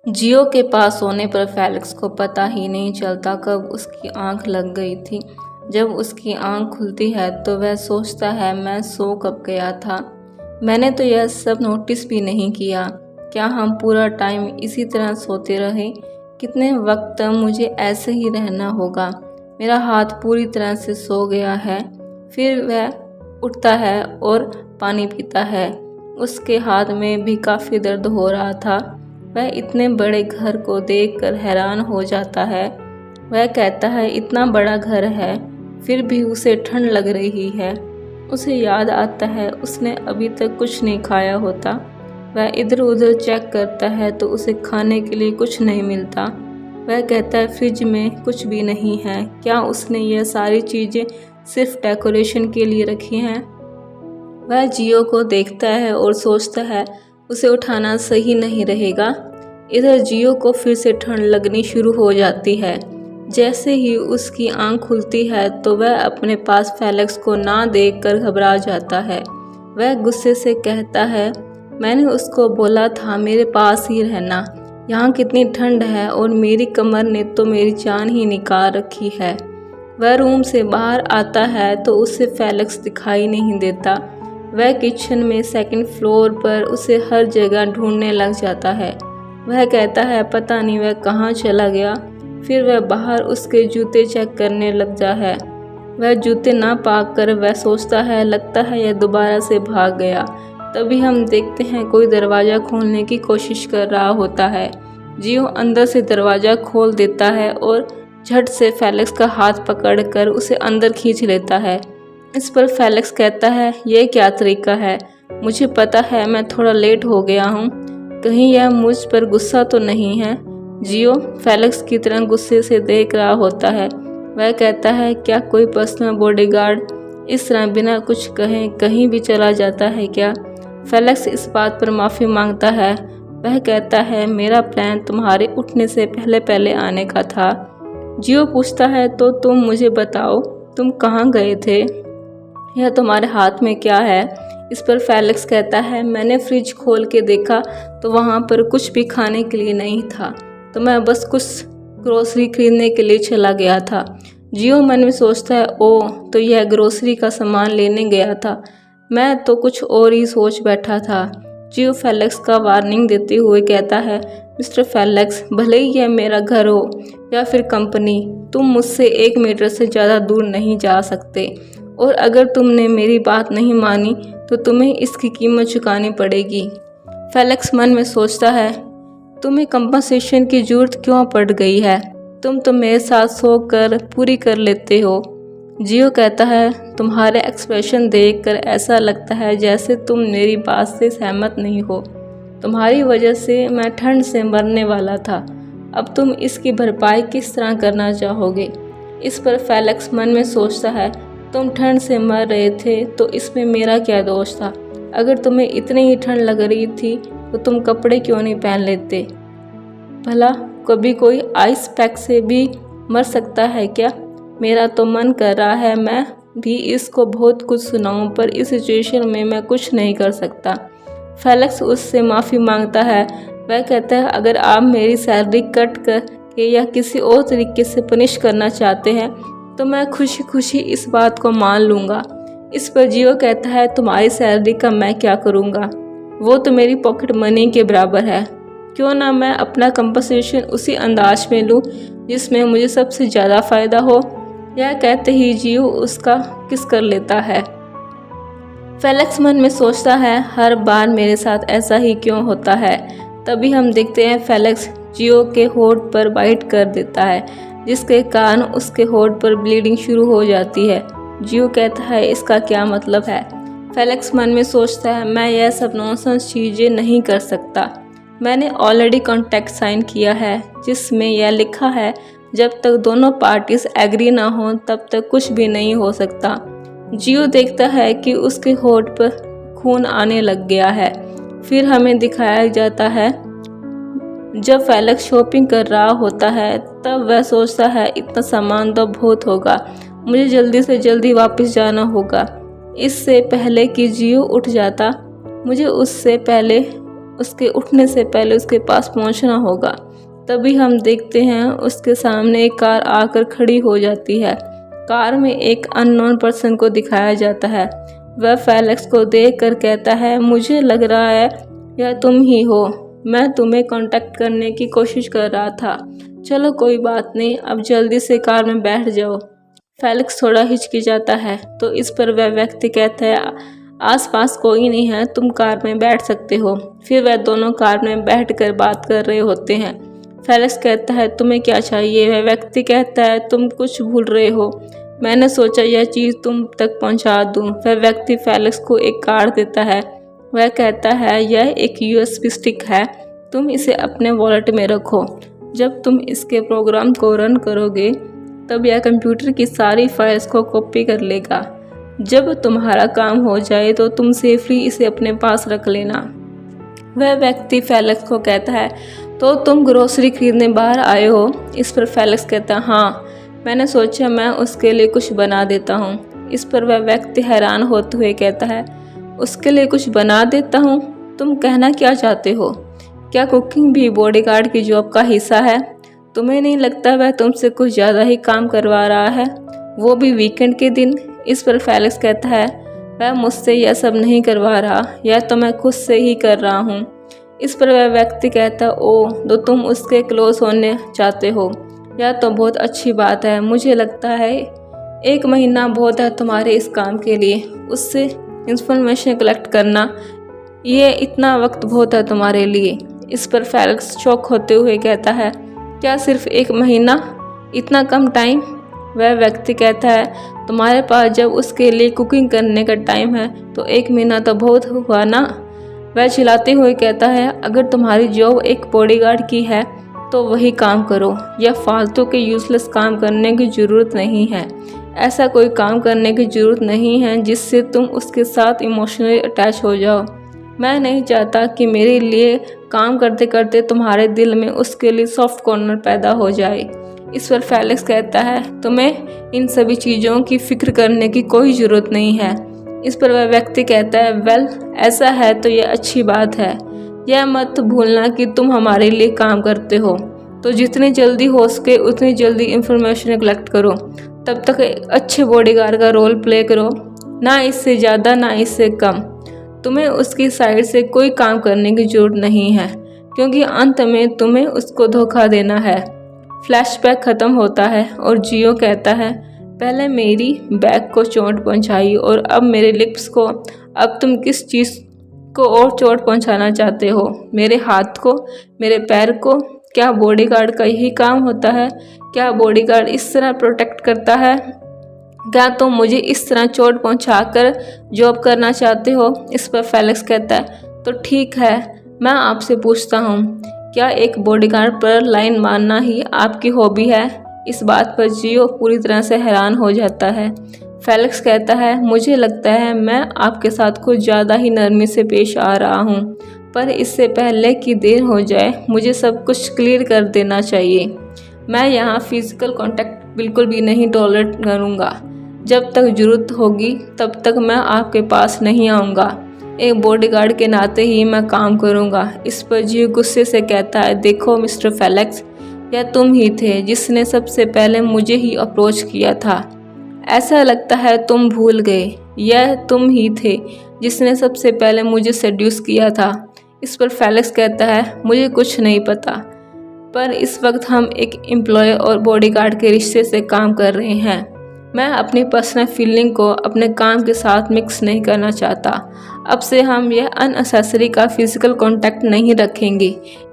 जियो के पास होने पर फेलिक्स को पता ही नहीं चलता कब उसकी आंख लग गई थी। जब उसकी आंख खुलती है तो वह सोचता है, मैं सो कब गया था। मैंने तो यह सब नोटिस भी नहीं किया। क्या हम पूरा टाइम इसी तरह सोते रहे? कितने वक्त तक मुझे ऐसे ही रहना होगा? मेरा हाथ पूरी तरह से सो गया है। फिर वह उठता है और पानी पीता है। उसके हाथ में भी काफ़ी दर्द हो रहा था। वह इतने बड़े घर को देखकर हैरान हो जाता है। वह कहता है, इतना बड़ा घर है, फिर भी उसे ठंड लग रही है। उसे याद आता है उसने अभी तक कुछ नहीं खाया होता। वह इधर उधर चेक करता है तो उसे खाने के लिए कुछ नहीं मिलता। वह कहता है, फ्रिज में कुछ भी नहीं है। क्या उसने यह सारी चीज़ें सिर्फ डेकोरेशन के लिए रखी हैं? वह जियो को देखता है और सोचता है उसे उठाना सही नहीं रहेगा। इधर जियो को फिर से ठंड लगनी शुरू हो जाती है। जैसे ही उसकी आंख खुलती है तो वह अपने पास फेलिक्स को ना देखकर घबरा जाता है। वह गुस्से से कहता है, मैंने उसको बोला था मेरे पास ही रहना। यहाँ कितनी ठंड है और मेरी कमर ने तो मेरी जान ही निकाल रखी है। वह रूम से बाहर आता है तो उसे फेलिक्स दिखाई नहीं देता। वह किचन में सेकंड फ्लोर पर उसे हर जगह ढूंढने लग जाता है। वह कहता है, पता नहीं वह कहाँ चला गया। फिर वह बाहर उसके जूते चेक करने लगता है। वह जूते ना पाकर वह सोचता है, लगता है यह दोबारा से भाग गया। तभी हम देखते हैं कोई दरवाज़ा खोलने की कोशिश कर रहा होता है। जियो अंदर से दरवाज़ा खोल देता है और झट से फेलिक्स का हाथ पकड़कर उसे अंदर खींच लेता है। इस पर फेलिक्स कहता है, यह क्या तरीका है? मुझे पता है मैं थोड़ा लेट हो गया हूँ। कहीं यह मुझ पर गुस्सा तो नहीं है? जियो फेलिक्स की तरह गुस्से से देख रहा होता है। वह कहता है, क्या कोई पर्सनल बॉडीगार्ड इस तरह बिना कुछ कहे कहीं भी चला जाता है क्या? फेलिक्स इस बात पर माफ़ी मांगता है। वह कहता है, मेरा प्लान तुम्हारे उठने से पहले पहले आने का था। जियो पूछता है, तो तुम मुझे बताओ, तुम कहाँ गए थे? यह तुम्हारे हाथ में क्या है? इस पर फेलिक्स कहता है, मैंने फ्रिज खोल के देखा तो वहाँ पर कुछ भी खाने के लिए नहीं था, तो मैं बस कुछ ग्रोसरी खरीदने के लिए चला गया था। जियो मन में सोचता है, ओह, तो यह ग्रोसरी का सामान लेने गया था। मैं तो कुछ और ही सोच बैठा था। जियो फेलिक्स का वार्निंग देते हुए कहता है, मिस्टर फेलिक्स, भले ही यह मेरा घर हो या फिर कंपनी, तुम मुझसे 1 मीटर से ज़्यादा दूर नहीं जा सकते, और अगर तुमने मेरी बात नहीं मानी तो तुम्हें इसकी कीमत चुकानी पड़ेगी। फेलिक्स मन में सोचता है, तुम्हें कंपनसेशन की जरूरत क्यों पड़ गई है? तुम तो मेरे साथ सोकर पूरी कर लेते हो। जियो कहता है, तुम्हारे एक्सप्रेशन देखकर ऐसा लगता है जैसे तुम मेरी बात से सहमत नहीं हो। तुम्हारी वजह से मैं ठंड से मरने वाला था। अब तुम इसकी भरपाई किस तरह करना चाहोगे? इस पर फेलिक्स मन में सोचता है, तुम ठंड से मर रहे थे तो इसमें मेरा क्या दोष था? अगर तुम्हें इतनी ही ठंड लग रही थी तो तुम कपड़े क्यों नहीं पहन लेते? भला कभी कोई आइस पैक से भी मर सकता है क्या? मेरा तो मन कर रहा है मैं भी इसको बहुत कुछ सुनाऊं, पर इस सिचुएशन में मैं कुछ नहीं कर सकता। फेलिक्स उससे माफ़ी मांगता है। वह कहता है, अगर आप मेरी सैलरी कट करके या किसी और तरीके से पनिश करना चाहते हैं तो मैं खुशी खुशी इस बात को मान लूँगा। इस पर जियो कहता है, तुम्हारी सैलरी का मैं क्या करूँगा? वो तो मेरी पॉकेट मनी के बराबर है। क्यों ना मैं अपना कंपनसेशन उसी अंदाज में लूँ जिसमें मुझे सबसे ज़्यादा फ़ायदा हो। यह कहते ही जियो उसका किस कर लेता है। फेलिक्स मन में सोचता है, हर बार मेरे साथ ऐसा ही क्यों होता है? तभी हम देखते हैं फेलिक्स जियो के होठ पर बाइट कर देता है, जिसके कारण उसके होठ पर ब्लीडिंग शुरू हो जाती है। जियो कहता है, इसका क्या मतलब है? फेलिक्स मन में सोचता है, मैं यह सब नॉनसेंस चीज़ें नहीं कर सकता। मैंने ऑलरेडी कॉन्ट्रैक्ट साइन किया है जिसमें यह लिखा है, जब तक दोनों पार्टीज एग्री ना हो तब तक कुछ भी नहीं हो सकता। जियो देखता है कि उसके होठ पर खून आने लग गया है। फिर हमें दिखाया जाता है जब फेलिक्स शॉपिंग कर रहा होता है, तब वह सोचता है, इतना सामान तो बहुत होगा, मुझे जल्दी से जल्दी वापस जाना होगा। इससे पहले कि जियो उठ जाता, मुझे उससे पहले उसके उठने से पहले उसके पास पहुंचना होगा। तभी हम देखते हैं उसके सामने एक कार आकर खड़ी हो जाती है। कार में एक अननोन पर्सन को दिखाया जाता है। वह फेलिक्स को देखकर कहता है, मुझे लग रहा है यह तुम ही हो। मैं तुम्हें कांटेक्ट करने की कोशिश कर रहा था। चलो कोई बात नहीं, अब जल्दी से कार में बैठ जाओ। फेलिक्स थोड़ा हिचकिचाता है तो इस पर वह व्यक्ति कहता है, आसपास कोई नहीं है, तुम कार में बैठ सकते हो। फिर वह दोनों कार में बैठकर बात कर रहे होते हैं। फेलिक्स कहता है, तुम्हें क्या चाहिए? वह व्यक्ति कहता है, तुम कुछ भूल रहे हो, मैंने सोचा यह चीज़ तुम तक पहुंचा दूं। वह व्यक्ति फेलिक्स को एक कार्ड देता है। वह कहता है, यह एक USB स्टिक है, तुम इसे अपने वॉलेट में रखो। जब तुम इसके प्रोग्राम को रन करोगे तब यह कंप्यूटर की सारी फाइल्स को कॉपी कर लेगा। जब तुम्हारा काम हो जाए तो तुम सेफली इसे अपने पास रख लेना। वह व्यक्ति फेलिक्स को कहता है, तो तुम ग्रोसरी खरीदने बाहर आए हो? इस पर फेलिक्स कहता है, हाँ, मैंने सोचा मैं उसके लिए कुछ बना देता हूँ। इस पर वह व्यक्ति हैरान होते हुए कहता है, उसके लिए कुछ बना देता हूँ? तुम कहना क्या चाहते हो? क्या कुकिंग भी बॉडीगार्ड की जॉब का हिस्सा है? तुम्हें नहीं लगता वह तुमसे कुछ ज़्यादा ही काम करवा रहा है, वो भी वीकेंड के दिन? इस पर फेलिक्स कहता है, वह मुझसे यह सब नहीं करवा रहा, यह तो मैं खुद से ही कर रहा हूँ। इस पर वह व्यक्ति कहता है, ओह, तो तुम उसके क्लोज होने चाहते हो, यह तो बहुत अच्छी बात है। मुझे लगता है 1 महीना बहुत है तुम्हारे इस काम के लिए, उससे इंफॉर्मेशन कलेक्ट करना, ये इतना वक्त बहुत है तुम्हारे लिए। इस पर फेलिक्स शॉक होते हुए कहता है, क्या सिर्फ 1 महीना, इतना कम टाइम? वह व्यक्ति कहता है, तुम्हारे पास जब उसके लिए कुकिंग करने का टाइम है तो 1 महीना तो बहुत हुआ ना। वह चिल्लाते हुए कहता है, अगर तुम्हारी जॉब एक बॉडीगार्ड की है तो वही काम करो, यह फालतू के यूजलेस काम करने की ज़रूरत नहीं है। ऐसा कोई काम करने की ज़रूरत नहीं है जिससे तुम उसके साथ इमोशनली अटैच हो जाओ। मैं नहीं चाहता कि मेरे लिए काम करते करते तुम्हारे दिल में उसके लिए सॉफ्ट कॉर्नर पैदा हो जाए। इस पर फेलिक्स कहता है, तुम्हें इन सभी चीज़ों की फिक्र करने की कोई ज़रूरत नहीं है। इस पर वह व्यक्ति कहता है, वेल, ऐसा है तो यह अच्छी बात है। यह मत भूलना कि तुम हमारे लिए काम करते हो, तो जितनी जल्दी हो सके उतनी जल्दी इंफॉर्मेशन कलेक्ट करो। तब तक एक अच्छे बॉडीगार्ड का रोल प्ले करो, ना इससे ज़्यादा ना इससे कम। तुम्हें उसकी साइड से कोई काम करने की ज़रूरत नहीं है, क्योंकि अंत में तुम्हें उसको धोखा देना है। फ्लैशबैक ख़त्म होता है और जियो कहता है, पहले मेरी बैक को चोट पहुंचाई और अब मेरे लिप्स को। अब तुम किस चीज़ को और चोट पहुंचाना चाहते हो? मेरे हाथ को, मेरे पैर को? क्या बॉडीगार्ड का यही काम होता है? क्या बॉडीगार्ड इस तरह प्रोटेक्ट करता है? क्या तुम मुझे इस तरह चोट पहुंचाकर जॉब करना चाहते हो? इस पर फेलिक्स कहता है, तो ठीक है, मैं आपसे पूछता हूँ, क्या एक बॉडीगार्ड पर लाइन मारना ही आपकी हॉबी है? इस बात पर जियो पूरी तरह से हैरान हो जाता है। फेलिक्स कहता है, मुझे लगता है मैं आपके साथ कुछ ज़्यादा ही नरमी से पेश आ रहा हूँ, पर इससे पहले कि देर हो जाए मुझे सब कुछ क्लियर कर देना चाहिए। मैं यहाँ फिजिकल कांटेक्ट बिल्कुल भी नहीं टॉलरेट करूँगा। जब तक ज़रूरत होगी तब तक मैं आपके पास नहीं आऊँगा। एक बॉडीगार्ड के नाते ही मैं काम करूँगा। इस पर जियो गुस्से से कहता है, देखो मिस्टर फेलिक्स, यह तुम ही थे जिसने सबसे पहले मुझे ही अप्रोच किया था। ऐसा लगता है तुम भूल गए, यह तुम ही थे जिसने सबसे पहले मुझे सेड्यूस किया था। इस पर फेलिक्स कहता है, मुझे कुछ नहीं पता, पर इस वक्त हम एक एम्प्लॉय और बॉडीगार्ड के रिश्ते से काम कर रहे हैं। मैं अपनी पर्सनल फीलिंग को अपने काम के साथ मिक्स नहीं करना चाहता। अब से हम यह अननेसेसरी का फिजिकल कांटेक्ट नहीं रखेंगे।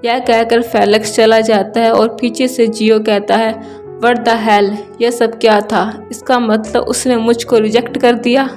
यह कहकर फेलिक्स चला जाता है और पीछे से जियो कहता है, व्हाट द हेल, यह सब क्या था? इसका मतलब उसने मुझको रिजेक्ट कर दिया।